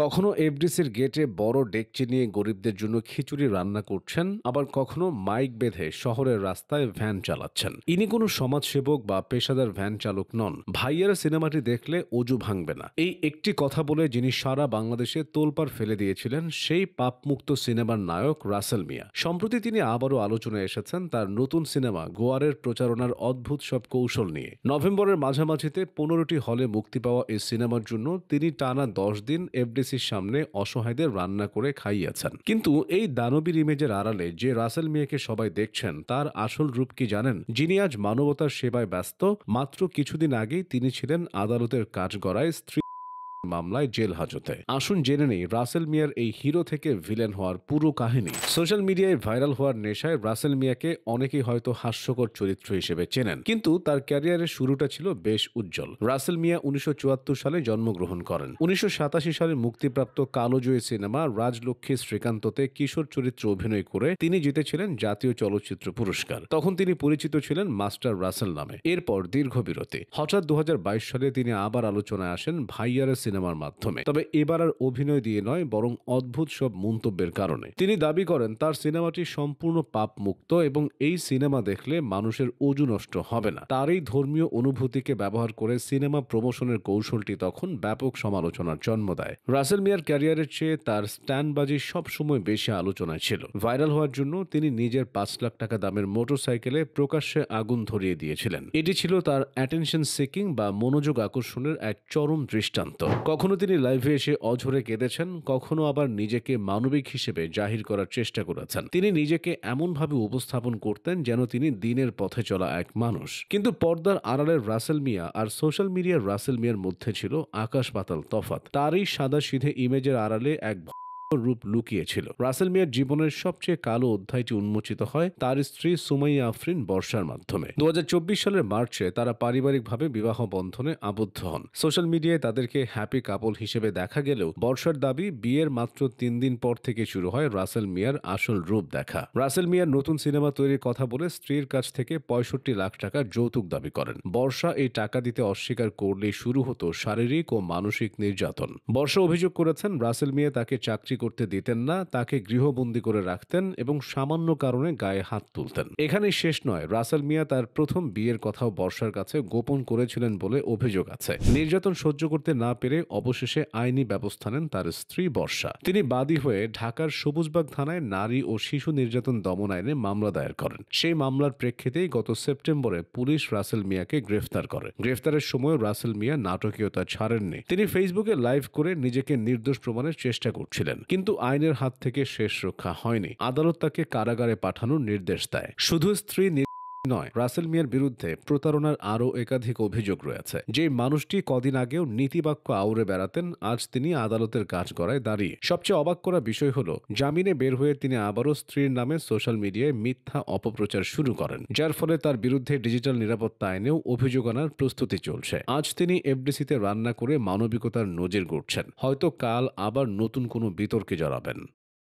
কখনো এফডিসির গেটে বড় ডেকচি নিয়ে গরিবদের জন্য খিচুড়ি রান্না করছেন, আবার কখনো মাইক বেঁধে শহরের রাস্তায় ভ্যান চালাচ্ছেন। ইনি কোনো সমাজসেবক বা পেশাদার ভ্যান চালক নন। ভাইয়ারা সিনেমাটি দেখলে অজু ভাঙবে না, এই একটি কথা বলে যিনি সারা বাংলাদেশে তোলপাড় ফেলে দিয়েছিলেন সেই পাপমুক্ত সিনেমার নায়ক রাসেল মিয়া। সম্প্রতি তিনি আবারও আলোচনায় এসেছেন তার নতুন সিনেমা গোয়ারের প্রচারণার অদ্ভুত সব কৌশল নিয়ে। নভেম্বরের মাঝামাঝিতে 15টি হলে মুক্তি পাওয়া এই সিনেমার জন্য তিনি টানা 10 দিন এফডিসির সামনে অসহায়দের রান্না করে খাইয়েছেন। কিন্তু এই দানবীর ইমেজের আড়ালে যে রাসেল মিয়াকে সবাই দেখছেন তার আসল রূপ কি জানেন? যিনি আজ মানবতার সেবায় ব্যস্ত, মাত্র কিছুদিন আগেই তিনি ছিলেন আদালতের কাঠগড়ায় স্ত্রী মামলায় জেল হাজতে। আসুন জেনে নেই রাসেল মিয়ার এই হিরো থেকে ভিলেন হওয়ার পুরো কাহিনী। সোশ্যাল মিডিয়ায় ভাইরাল হওয়ার নেশায় রাসেল মিয়াকে অনেকেই হয়তো হাস্যকর চরিত্র হিসেবে চেনেন, কিন্তু তার ক্যারিয়ারের শুরুটা ছিল বেশ উজ্জ্বল। রাসেল মিয়া 1974 সালে জন্মগ্রহণ করেন। 1987 সালে মুক্তিপ্রাপ্ত কালোজয়ী সিনেমা রাজলক্ষ্মী শ্রীকান্ততে কিশোর চরিত্রে অভিনয় করে তিনি জিতেছিলেন জাতীয় চলচ্চিত্র পুরস্কার। তখন তিনি পরিচিত ছিলেন মাস্টার রাসেল নামে। এরপর দীর্ঘ বিরতি। হঠাৎ 2022 সালে তিনি আবার আলোচনায় আসেন ভাইয়ারা সিনেমার মাধ্যমে। তবে এবার আর অভিনয় দিয়ে নয়, বরং অদ্ভুত সব মন্তব্যের কারণে। তিনি দাবি করেন তার সিনেমাটি সম্পূর্ণ পাপ মুক্ত এবং এই সিনেমা দেখলে মানুষের অজু নষ্ট হবে না। তার এই ধর্মীয় অনুভূতিকে ব্যবহার করে সিনেমা প্রমোশনের কৌশলটি তখন ব্যাপক সমালোচনার জন্ম দেয়। রাসেল মিয়ার ক্যারিয়ারের চেয়ে তার স্ট্যান্ডবাজি সবসময় বেশি আলোচনায় ছিল। ভাইরাল হওয়ার জন্য তিনি নিজের 5 লাখ টাকা দামের মোটরসাইকেলে প্রকাশ্যে আগুন ধরিয়ে দিয়েছিলেন। এটি ছিল তার অ্যাটেনশন সিকিং বা মনোযোগ আকর্ষণের এক চরম দৃষ্টান্ত। কখনো তিনি লাইভে এসে অঝরে কেঁদেছেন, কখনো আবার নিজেকে মানবিক হিসেবে জাহির করার চেষ্টা করেছেন। তিনি নিজেকে এমনভাবে উপস্থাপন করতেন যেন তিনি দিনের পথে চলা এক মানুষ। কিন্তু পর্দার আড়ালের রাসেল মিয়া আর সোশ্যাল মিডিয়ার রাসেল মিয়ার মধ্যে ছিল আকাশ পাতাল তফাৎ। তারই সাদা সিধে ইমেজের আড়ালে এক রূপ লুকিয়েছিল। রাসেল মিয়ার জীবনের সবচেয়ে কালো অধ্যায়টি উন্মোচিত হয় তার স্ত্রী সুমাইয়া আফরিন বর্ষার মাধ্যমে। 2024 সালের মার্চে তারা পারিবারিকভাবে বিবাহ বন্ধনে আবদ্ধ হন। সোশ্যাল মিডিয়ায় তাদেরকে হ্যাপি কাপল হিসেবে দেখা গেলেও বর্ষার দাবি বিয়ের মাত্র 3 দিন পর থেকে শুরু হয় রাসেল মিয়ার আসল রূপ দেখা। রাসেল মিয়ার নতুন সিনেমা তৈরির কথা বলে স্ত্রীর কাছ থেকে 65 লাখ টাকা যৌতুক দাবি করেন। বর্ষা এই টাকা দিতে অস্বীকার করলেই শুরু হতো শারীরিক ও মানসিক নির্যাতন। বর্ষা অভিযোগ করেছেন রাসেল মিয়া তাকে চাকরি করতে দিতেন না, তাকে গৃহবন্দী করে রাখতেন এবং সামান্য কারণে গায়ে হাত তুলতেন। এখানেই শেষ নয়, রাসেল মিয়া তার প্রথম বিয়ের কথাও বর্ষার কাছে গোপন করেছিলেন বলে অভিযোগ আছে। নির্যাতন সহ্য করতে না পেরে অবশেষে আইনি ব্যবস্থা নেন তার স্ত্রী বর্ষা। তিনি বাদী হয়ে ঢাকার সবুজবাগ থানায় নারী ও শিশু নির্যাতন দমন আইনে মামলা দায়ের করেন। সেই মামলার প্রেক্ষিতেই গত সেপ্টেম্বরে পুলিশ রাসেল মিয়াকে গ্রেফতার করে। গ্রেফতারের সময় রাসেল মিয়া নাটকীয়তা ছাড়েননি। তিনি ফেসবুকে লাইভ করে নিজেকে নির্দোষ প্রমাণের চেষ্টা করছিলেন, কিন্তু আইনের হাত থেকে শেষ রক্ষা হয়নি। আদালত তাকে কারাগারে পাঠানোর নির্দেশ দেয়। শুধু স্ত্রী নয়, রাসেল মিয়ার বিরুদ্ধে প্রতারণার আরও একাধিক অভিযোগ রয়েছে। যে মানুষটি কদিন আগেও নীতিবাক্য আউড়ে বেড়াতেন, আজ তিনি আদালতের কাঠগড়ায় দাঁড়িয়ে। সবচেয়ে অবাক করা বিষয় হলো, জামিনে বের হয়ে তিনি আবারও স্ত্রীর নামে সোশ্যাল মিডিয়ায় মিথ্যা অপপ্রচার শুরু করেন, যার ফলে তার বিরুদ্ধে ডিজিটাল নিরাপত্তা আইনেও অভিযোগ আনার প্রস্তুতি চলছে। আজ তিনি এফডিসিতে রান্না করে মানবিকতার নজির গড়ছেন। হয়তো কাল আবার নতুন কোনো বিতর্কে জড়াবেন।